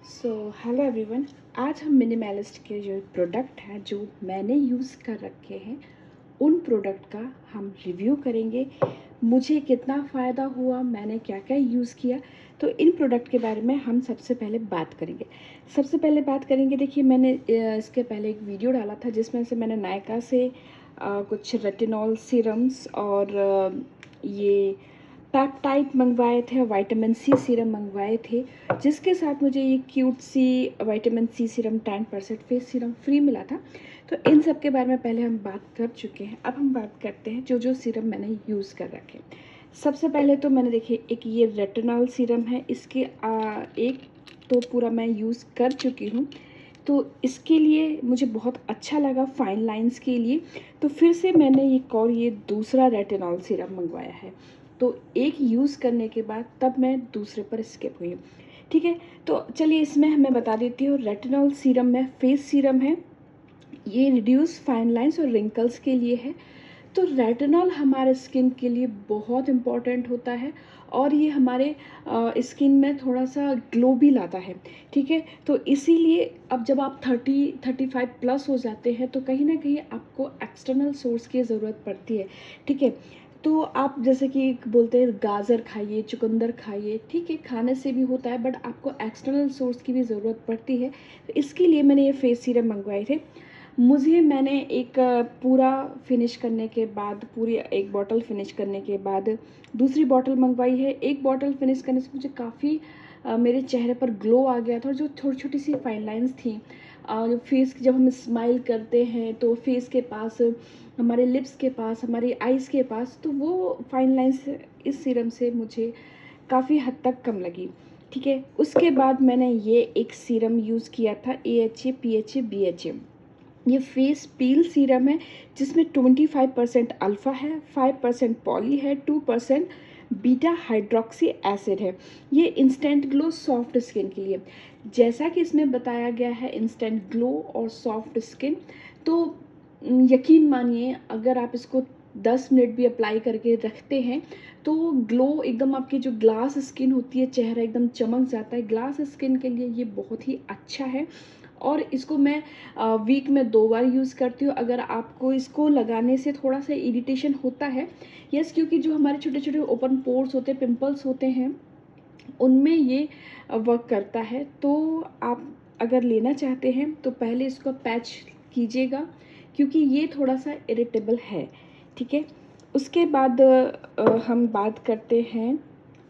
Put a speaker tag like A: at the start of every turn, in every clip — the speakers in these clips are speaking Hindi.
A: Hello everyone. आज हम मिनिमलिस्ट के जो प्रोडक्ट हैं जो मैंने यूज़ कर रखे हैं उन प्रोडक्ट का हम रिव्यू करेंगे। मुझे कितना फ़ायदा हुआ, मैंने क्या क्या यूज़ किया, तो इन प्रोडक्ट के बारे में हम सबसे पहले बात करेंगे। देखिए, मैंने इसके पहले एक वीडियो डाला था जिसमें से मैंने नायका से कुछ रेटिनॉल सीरम्स और ये पेप्टाइड मंगवाए थे, विटामिन सी सीरम मंगवाए थे, जिसके साथ मुझे ये cute C vitamin C serum 10% face serum free मिला था। तो इन सब के बारे में पहले हम बात कर चुके हैं। अब हम बात करते हैं जो जो सीरम मैंने यूज़ कर रखे। सबसे पहले तो मैंने देखिए एक ये रेटिनॉल सीरम है, इसके एक तो पूरा मैं यूज़ कर चुकी हूँ, तो इसके लिए मुझे बहुत अच्छा लगा फाइन लाइंस के लिए। तो फिर से मैंने एक और ये दूसरा रेटिनॉल सीरम मंगवाया है। तो एक यूज़ करने के बाद तब मैं दूसरे पर स्किप हुई। ठीक है, तो चलिए इसमें मैं बता देती हूँ। रेटिनॉल सीरम में फेस सीरम है, ये रिड्यूस फाइन लाइंस और रिंकल्स के लिए है। तो रेटिनॉल हमारे स्किन के लिए बहुत इम्पॉर्टेंट होता है और ये हमारे स्किन में थोड़ा सा ग्लो भी लाता है। ठीक है, तो इसीलिए अब जब आप 30-35 प्लस हो जाते हैं तो कहीं ना कहीं आपको एक्सटर्नल सोर्स की ज़रूरत पड़ती है। ठीक है, तो आप जैसे कि बोलते हैं गाजर खाइए, चुकंदर खाइए, ठीक है, खाने से भी होता है, बट आपको एक्सटर्नल सोर्स की भी ज़रूरत पड़ती है। तो इसके लिए मैंने ये फेस सीरम मंगवाए थे। मैंने एक पूरा फिनिश करने के बाद, पूरी एक बॉटल फिनिश करने के बाद दूसरी बॉटल मंगवाई है। एक बॉटल फिनिश करने से मुझे काफ़ी मेरे चेहरे पर ग्लो आ गया था और जो छोटी छोटी सी फाइन लाइंस थी, जो फेस जब हम स्माइल करते हैं तो फेस के पास, हमारे लिप्स के पास, हमारी आइज़ के पास, तो वो फाइन लाइंस इस सीरम से मुझे काफ़ी हद तक कम लगी। ठीक है, उसके बाद मैंने ये एक सीरम यूज़ किया था, AHA PHA BHA। ये फेस पील सीरम है जिसमें 25% अल्फ़ा है, 5% पॉली है, 2% बीटा हाइड्रोक्सी एसिड है। ये इंस्टेंट ग्लो सॉफ्ट स्किन के लिए, जैसा कि इसमें बताया गया है, इंस्टेंट ग्लो और सॉफ्ट स्किन। तो यकीन मानिए, अगर आप इसको 10 मिनट भी अप्लाई करके रखते हैं तो ग्लो एकदम, आपकी जो ग्लास स्किन होती है, चेहरा एकदम चमक जाता है। ग्लास स्किन के लिए ये बहुत ही अच्छा है और इसको मैं वीक में 2 बार यूज़ करती हूँ। अगर आपको इसको लगाने से थोड़ा सा इरिटेशन होता है, यस, क्योंकि जो हमारे छोटे छोटे ओपन पोर्स होते हैं, पिंपल्स होते हैं, उनमें ये वर्क करता है। तो आप अगर लेना चाहते हैं तो पहले इसको पैच कीजिएगा, क्योंकि ये थोड़ा सा इरिटेबल है। ठीक है, उसके बाद हम बात करते हैं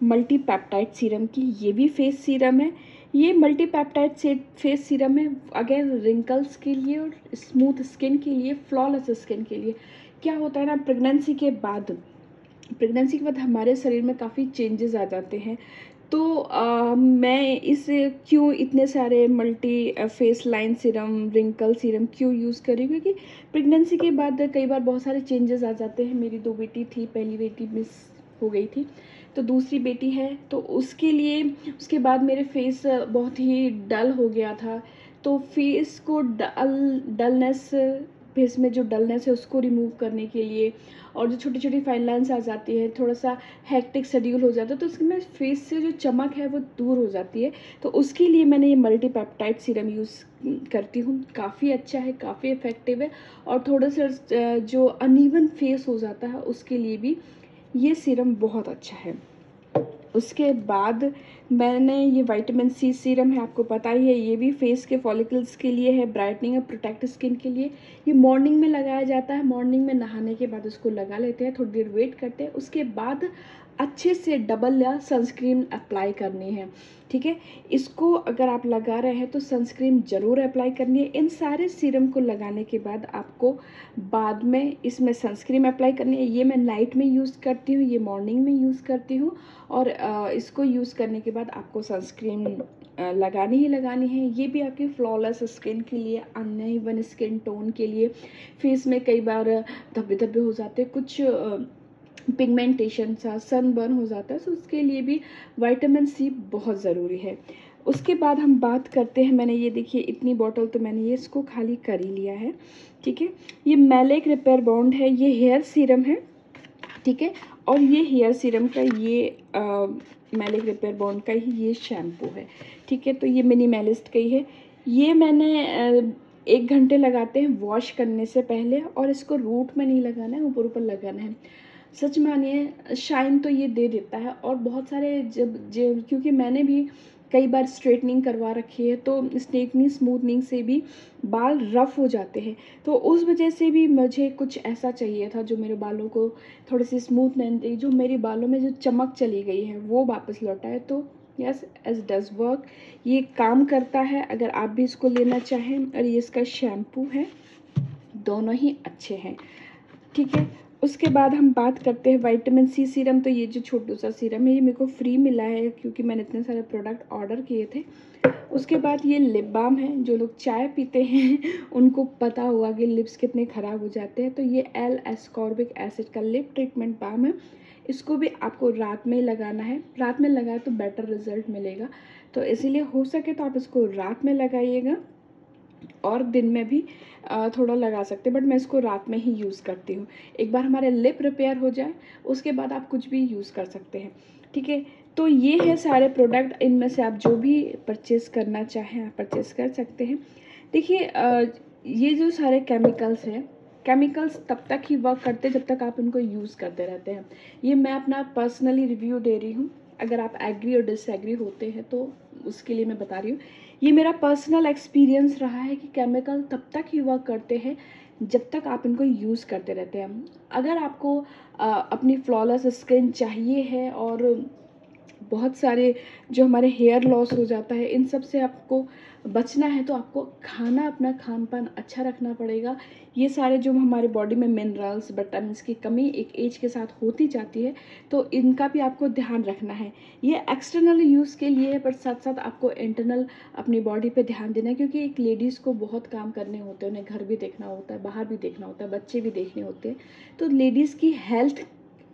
A: मल्टी पेप्टाइड सीरम की। ये भी फेस सीरम है। ये मल्टी पेप्टाइड से फेस सीरम है, अगर रिंकल्स के लिए और स्मूथ स्किन के लिए, फ्लॉलेस स्किन के लिए। क्या होता है ना, प्रेगनेंसी के बाद हमारे शरीर में काफ़ी चेंजेस आ जाते हैं। तो मैं इस क्यों इतने सारे multi face line serum, wrinkle serum क्यों यूज़ कर रही हूँ, क्योंकि प्रेगनेंसी के बाद कई बार बहुत सारे चेंजेस आ जाते हैं। मेरी 2 बेटी थी, पहली बेटी मिस हो गई थी, तो दूसरी बेटी है, तो उसके लिए, उसके बाद मेरे फेस बहुत ही डल हो गया था। तो फेस को डलनेस, फेस में जो डलनेस है उसको रिमूव करने के लिए, और जो छोटी छोटी फाइन लाइन्स आ जाती है, थोड़ा सा हेक्टिक शेड्यूल हो जाता है, तो उसमें फेस से जो चमक है वो दूर हो जाती है। तो उसके लिए मैंने ये मल्टी पेप्टाइड सीरम यूज़ करती हूँ। काफ़ी अच्छा है, काफ़ी इफ़ेक्टिव है, और थोड़ा सा जो अनइवन फेस हो जाता है उसके लिए भी ये सीरम बहुत अच्छा है। उसके बाद मैंने ये विटामिन सी सीरम है, आपको पता ही है, ये भी फेस के फॉलिकल्स के लिए है, ब्राइटनिंग और प्रोटेक्ट स्किन के लिए। ये मॉर्निंग में लगाया जाता है, मॉर्निंग में नहाने के बाद उसको लगा लेते हैं, थोड़ी देर वेट करते हैं, उसके बाद अच्छे से डबल या सनस्क्रीन अप्लाई करनी है। ठीक है, इसको अगर आप लगा रहे हैं तो सनस्क्रीन ज़रूर अप्लाई करनी है। इन सारे सीरम को लगाने के बाद आपको बाद में इसमें सनस्क्रीन अप्लाई करनी है। ये मैं नाइट में यूज़ करती हूँ, ये मॉर्निंग में यूज़ करती हूँ, और इसको यूज़ करने के बाद आपको सनस्क्रीन लगानी ही लगानी है। ये भी आपकी फ्लॉलेस स्किन के लिए, अनइवन स्किन टोन के लिए, फेस में कई बार धब्बे धब्बे हो जाते हैं, कुछ पिगमेंटेशन सा, सनबर्न हो जाता है, तो उसके लिए भी विटामिन सी बहुत ज़रूरी है। उसके बाद हम बात करते हैं, मैंने ये देखिए इतनी बॉटल तो मैंने ये इसको खाली कर ही लिया है। ठीक है, ये मैलेक रिपेयर बॉन्ड है, ये हेयर सीरम है। ठीक है, और ये हेयर सीरम का ये मैलिक रिपेयर बॉन्ड का ही ये शैम्पू है, ठीक है। तो ये मिनिमलिस्ट का ही है। ये मैंने 1 घंटे लगाते हैं वॉश करने से पहले, और इसको रूट में नहीं लगाना है, ऊपर ऊपर लगाना है। सच मानिए शाइन तो ये दे देता है। और बहुत सारे जब क्योंकि मैंने भी कई बार स्ट्रेटनिंग करवा रखी है, तो स्ट्रेटनिंग स्मूथनिंग से भी बाल रफ़ हो जाते हैं। तो उस वजह से भी मुझे कुछ ऐसा चाहिए था जो मेरे बालों को थोड़ी सी स्मूथनेस दे, जो मेरे बालों में जो चमक चली गई है वो वापस लौटाए। तो यस, एज डज वर्क, ये काम करता है। अगर आप भी इसको लेना चाहें, और ये इसका शैम्पू है, दोनों ही अच्छे हैं, ठीक है। उसके बाद हम बात करते हैं विटामिन सी सीरम। तो ये जो छोटू सा सीरम है, ये मेरे को फ्री मिला है क्योंकि मैंने इतने सारे प्रोडक्ट ऑर्डर किए थे। उसके बाद ये लिप बाम है। जो लोग चाय पीते हैं उनको पता होगा कि लिप्स कितने ख़राब हो जाते हैं। तो ये एल एस्कॉर्बिक एसिड का लिप ट्रीटमेंट बाम है। इसको भी आपको रात में लगाना है। रात में लगाए तो बेटर रिजल्ट मिलेगा। तो इसीलिए हो सके तो आप इसको रात में लगाइएगा, और दिन में भी थोड़ा लगा सकते हैं, बट मैं इसको रात में ही यूज़ करती हूँ। एक बार हमारे लिप रिपेयर हो जाए उसके बाद आप कुछ भी यूज़ कर सकते हैं, ठीक है। तो ये है सारे प्रोडक्ट। इनमें से आप जो भी परचेज़ करना चाहें आप परचेज़ कर सकते हैं। देखिए ये जो सारे केमिकल्स हैं, केमिकल्स तब तक ही वर्क करते हैं जब तक आप उनको यूज़ करते रहते हैं। ये मैं अपना पर्सनली रिव्यू दे रही हूँ। अगर आप एग्री और डिसएग्री होते हैं तो उसके लिए मैं बता रही हूँ। ये मेरा पर्सनल एक्सपीरियंस रहा है कि केमिकल तब तक ही वर्क करते हैं जब तक आप इनको यूज़ करते रहते हैं। अगर आपको अपनी फ्लॉलेस स्किन चाहिए है, और बहुत सारे जो हमारे हेयर लॉस हो जाता है, इन सब से आपको बचना है, तो आपको खाना, अपना खान पान अच्छा रखना पड़ेगा। ये सारे जो हमारे बॉडी में मिनरल्स विटामिन्स की कमी एक एज के साथ होती जाती है, तो इनका भी आपको ध्यान रखना है। ये एक्सटर्नल यूज़ के लिए है, पर साथ साथ आपको इंटरनल अपनी बॉडी पे ध्यान देना है, क्योंकि एक लेडीज़ को बहुत काम करने होते हैं। उन्हें घर भी देखना होता है, बाहर भी देखना होता है, बच्चे भी देखने होते हैं। तो लेडीज़ की हेल्थ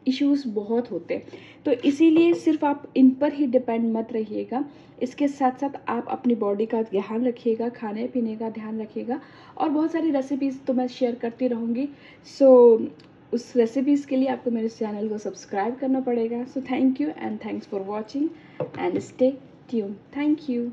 A: इश्यूज़ बहुत होते हैं। तो इसीलिए सिर्फ आप इन पर ही डिपेंड मत रहिएगा। इसके साथ साथ आप अपनी बॉडी का ध्यान रखिएगा, खाने पीने का ध्यान रखिएगा, और बहुत सारी रेसिपीज़ तो मैं शेयर करती रहूँगी। सो उस रेसिपीज़ के लिए आपको मेरे चैनल को सब्सक्राइब करना पड़ेगा। So thank you and thanks for watching and stay tune. Thank you.